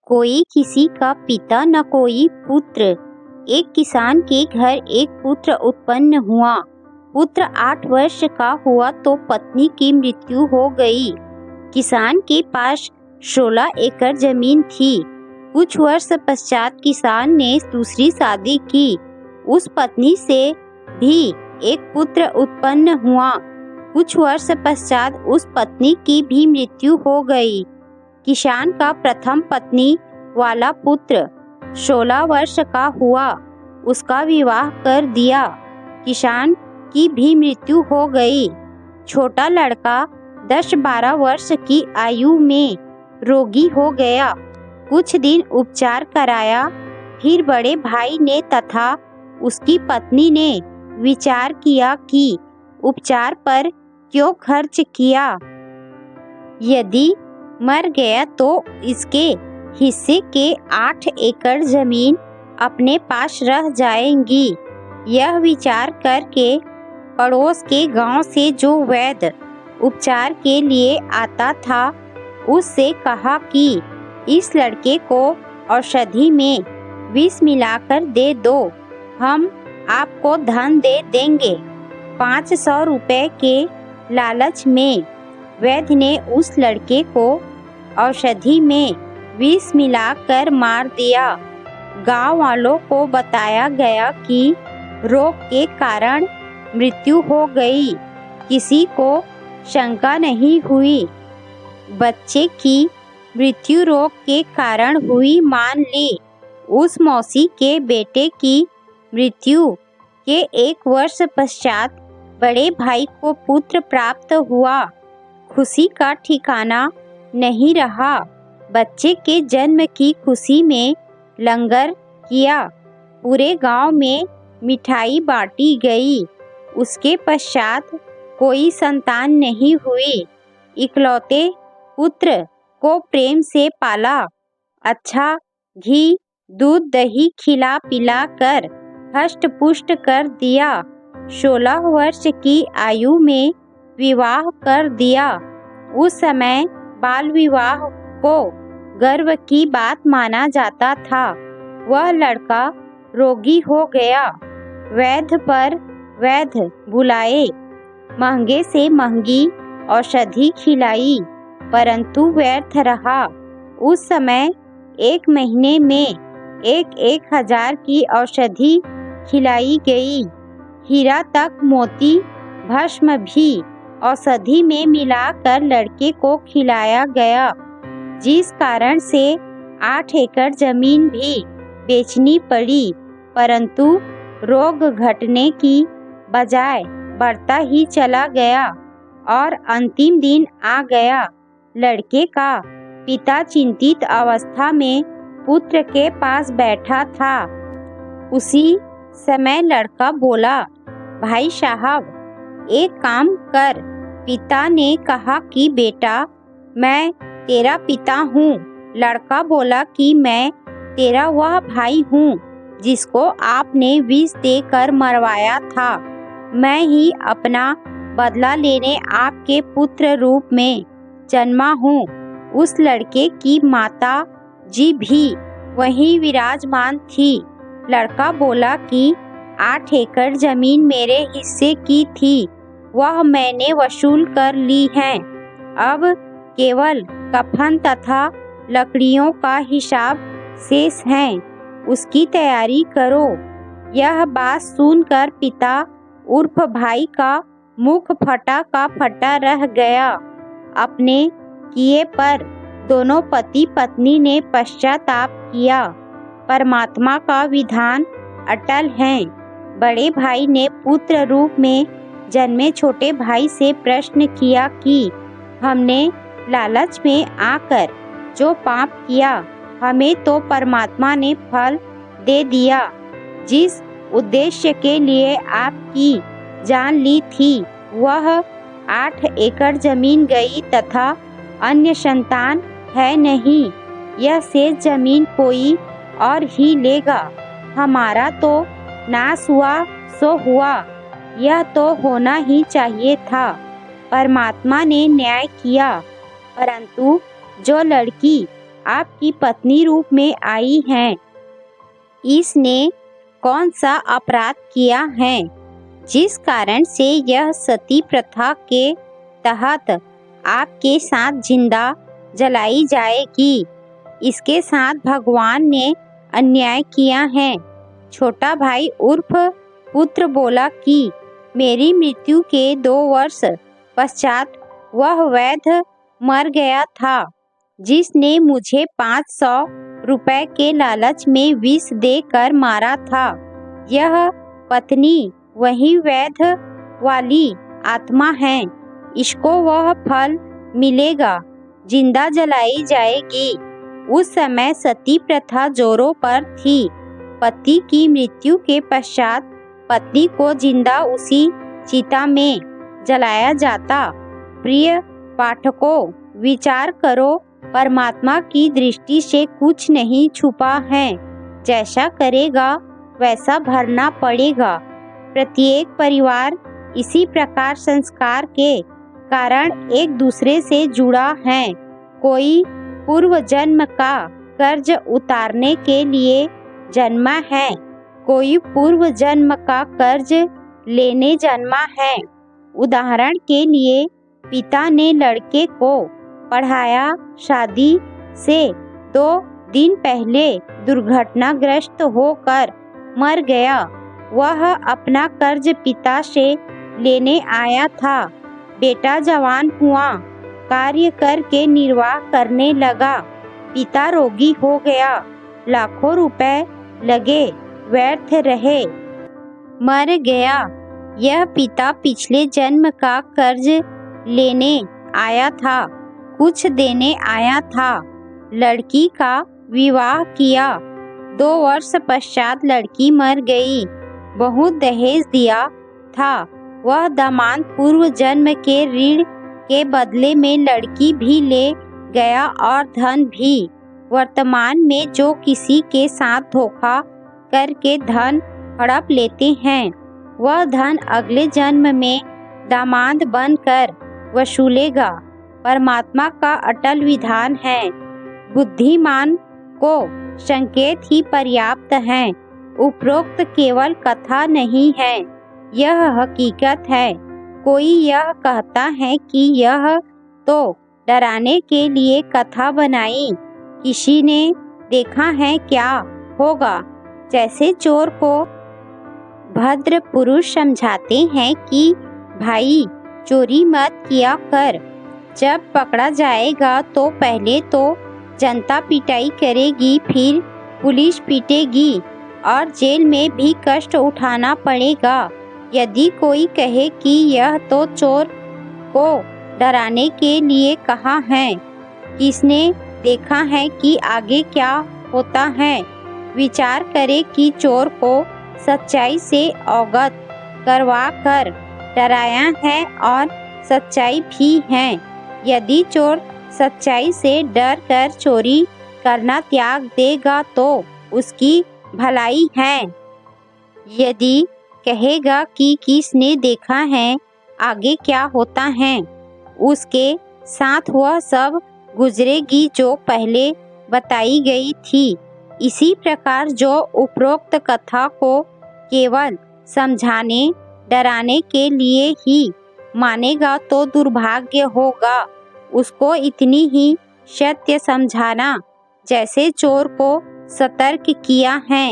कोई किसी का पिता न कोई पुत्र। एक किसान के घर एक पुत्र उत्पन्न हुआ। पुत्र 8 वर्ष का हुआ तो पत्नी की मृत्यु हो गई। किसान के पास 16 एकड़ जमीन थी। कुछ वर्ष पश्चात किसान ने दूसरी शादी की। उस पत्नी से भी एक पुत्र उत्पन्न हुआ। कुछ वर्ष पश्चात उस पत्नी की भी मृत्यु हो गई। किसान का प्रथम पत्नी वाला पुत्र 16 वर्ष का हुआ, उसका विवाह कर दिया। किसान की भी मृत्यु हो गई। छोटा लड़का 10-12 वर्ष की आयु में रोगी हो गया। कुछ दिन उपचार कराया, फिर बड़े भाई ने तथा उसकी पत्नी ने विचार किया कि उपचार पर क्यों खर्च किया। यदि मर गया तो इसके हिस्से के 8 एकड़ जमीन अपने पास रह जाएंगी। यह विचार करके पड़ोस के गांव से जो वैद्य उपचार के लिए आता था, उससे कहा कि इस लड़के को औषधि में विष मिलाकर दे दो, हम आपको धन दे देंगे। 500 रुपए के लालच में वैद्य ने उस लड़के को औषधि में विष मिलाकर मार दिया। गांव वालों को बताया गया कि रोग के कारण मृत्यु हो गई। किसी को शंका नहीं हुई। बच्चे की मृत्यु रोग के कारण हुई मान ली। उस मौसी के बेटे की मृत्यु के 1 वर्ष पश्चात बड़े भाई को पुत्र प्राप्त हुआ। खुशी का ठिकाना नहीं रहा। बच्चे के जन्म की खुशी में लंगर किया। पूरे गांव में मिठाई बांटी गई। उसके पश्चात कोई संतान नहीं हुई। इकलौते पुत्र को प्रेम से पाला। अच्छा घी दूध दही खिला पिला कर हष्ट पुष्ट कर दिया। 16 वर्ष की आयु में विवाह कर दिया। उस समय बाल विवाह को गर्व की बात माना जाता था। वह लड़का रोगी हो गया। वैद्य पर वैद्य बुलाए, महंगे से महंगी औषधि खिलाई, परंतु व्यर्थ रहा। उस समय 1 महीने में 1,000 की औषधि खिलाई गई। हीरा तक मोती भस्म भी औषधि में मिलाकर लड़के को खिलाया गया, जिस कारण से 8 एकड़ जमीन भी बेचनी पड़ी। परंतु रोग घटने की बजाय बढ़ता ही चला गया और अंतिम दिन आ गया। लड़के का पिता चिंतित अवस्था में पुत्र के पास बैठा था। उसी समय लड़का बोला, भाई साहब, एक काम कर। पिता ने कहा कि बेटा, मैं तेरा पिता हूँ। लड़का बोला कि मैं तेरा वह भाई हूँ जिसको आपने विष देकर मरवाया था। मैं ही अपना बदला लेने आपके पुत्र रूप में जन्मा हूँ। उस लड़के की माता जी भी वहीं विराजमान थी। लड़का बोला कि 8 एकड़ जमीन मेरे हिस्से की थी, वह मैंने वसूल कर ली है। अब केवल कफन तथा लकड़ियों का हिसाब शेष है, उसकी तैयारी करो। यह बात सुनकर पिता उर्फ भाई का मुख फटा का फटा रह गया। अपने किए पर दोनों पति पत्नी ने पश्चाताप किया। परमात्मा का विधान अटल है। बड़े भाई ने पुत्र रूप में जन्मे छोटे भाई से प्रश्न किया कि हमने लालच में आकर जो पाप किया, हमें तो परमात्मा ने फल दे दिया। जिस उद्देश्य के लिए आपकी जान ली थी, वह 8 एकड़ जमीन गई तथा अन्य संतान है नहीं। यह शेष जमीन कोई और ही लेगा। हमारा तो नाश हुआ सो हुआ, यह तो होना ही चाहिए था। परमात्मा ने न्याय किया। परंतु जो लड़की आपकी पत्नी रूप में आई हैं। इसने कौन सा अपराध किया है जिस कारण से यह सती प्रथा के तहत आपके साथ जिंदा जलाई जाएगी? इसके साथ भगवान ने अन्याय किया है। छोटा भाई उर्फ पुत्र बोला कि मेरी मृत्यु के 2 वर्ष पश्चात वह वैद्य मर गया था जिसने मुझे 500 रुपए के लालच में विष देकर मारा था। यह पत्नी वही वैद्य वाली आत्मा है। इसको वह फल मिलेगा, जिंदा जलाई जाएगी। उस समय सती प्रथा जोरों पर थी। पति की मृत्यु के पश्चात पत्नी को जिंदा उसी चिता में जलाया जाता। प्रिय पाठकों, विचार करो, परमात्मा की दृष्टि से कुछ नहीं छुपा है। जैसा करेगा वैसा भरना पड़ेगा। प्रत्येक परिवार इसी प्रकार संस्कार के कारण एक दूसरे से जुड़ा है। कोई पूर्व जन्म का कर्ज उतारने के लिए जन्मा है, कोई पूर्व जन्म का कर्ज लेने जन्मा है। उदाहरण के लिए पिता ने लड़के को पढ़ाया, शादी से 2 दिन पहले दुर्घटनाग्रस्त होकर मर गया। वह अपना कर्ज पिता से लेने आया था। बेटा जवान हुआ, कार्य करके निर्वाह करने लगा। पिता रोगी हो गया, लाखों रुपए लगे, व्यर्थ रहे, मर गया। यह पिता पिछले जन्म का कर्ज लेने आया था, कुछ देने आया था। लड़की का विवाह किया, 2 वर्ष पश्चात लड़की मर गई। बहुत दहेज दिया था। वह दामाद पूर्व जन्म के ऋण के बदले में लड़की भी ले गया और धन भी। वर्तमान में जो किसी के साथ धोखा करके धन हड़प लेते हैं, वह धन अगले जन्म में दामाद बनकर वसूलेगा। परमात्मा का अटल विधान है। बुद्धिमान को संकेत ही पर्याप्त है। उपरोक्त केवल कथा नहीं है, यह हकीकत है। कोई यह कहता है कि यह तो डराने के लिए कथा बनाई, किसी ने देखा है क्या होगा। जैसे चोर को भद्र पुरुष समझाते हैं कि भाई चोरी मत किया कर, जब पकड़ा जाएगा तो पहले तो जनता पिटाई करेगी, फिर पुलिस पीटेगी और जेल में भी कष्ट उठाना पड़ेगा। यदि कोई कहे कि यह तो चोर को डराने के लिए कहा है, किसने देखा है कि आगे क्या होता है। विचार करे कि चोर को सच्चाई से अवगत करवा कर डराया है और सच्चाई भी है। यदि चोर सच्चाई से डर कर चोरी करना त्याग देगा तो उसकी भलाई है। यदि कहेगा कि किसने देखा है आगे क्या होता है, उसके साथ वह सब गुजरेगी जो पहले बताई गई थी। इसी प्रकार जो उपरोक्त कथा को केवल समझाने डराने के लिए ही मानेगा तो दुर्भाग्य होगा। उसको इतनी ही सत्य समझाना जैसे चोर को सतर्क किया है।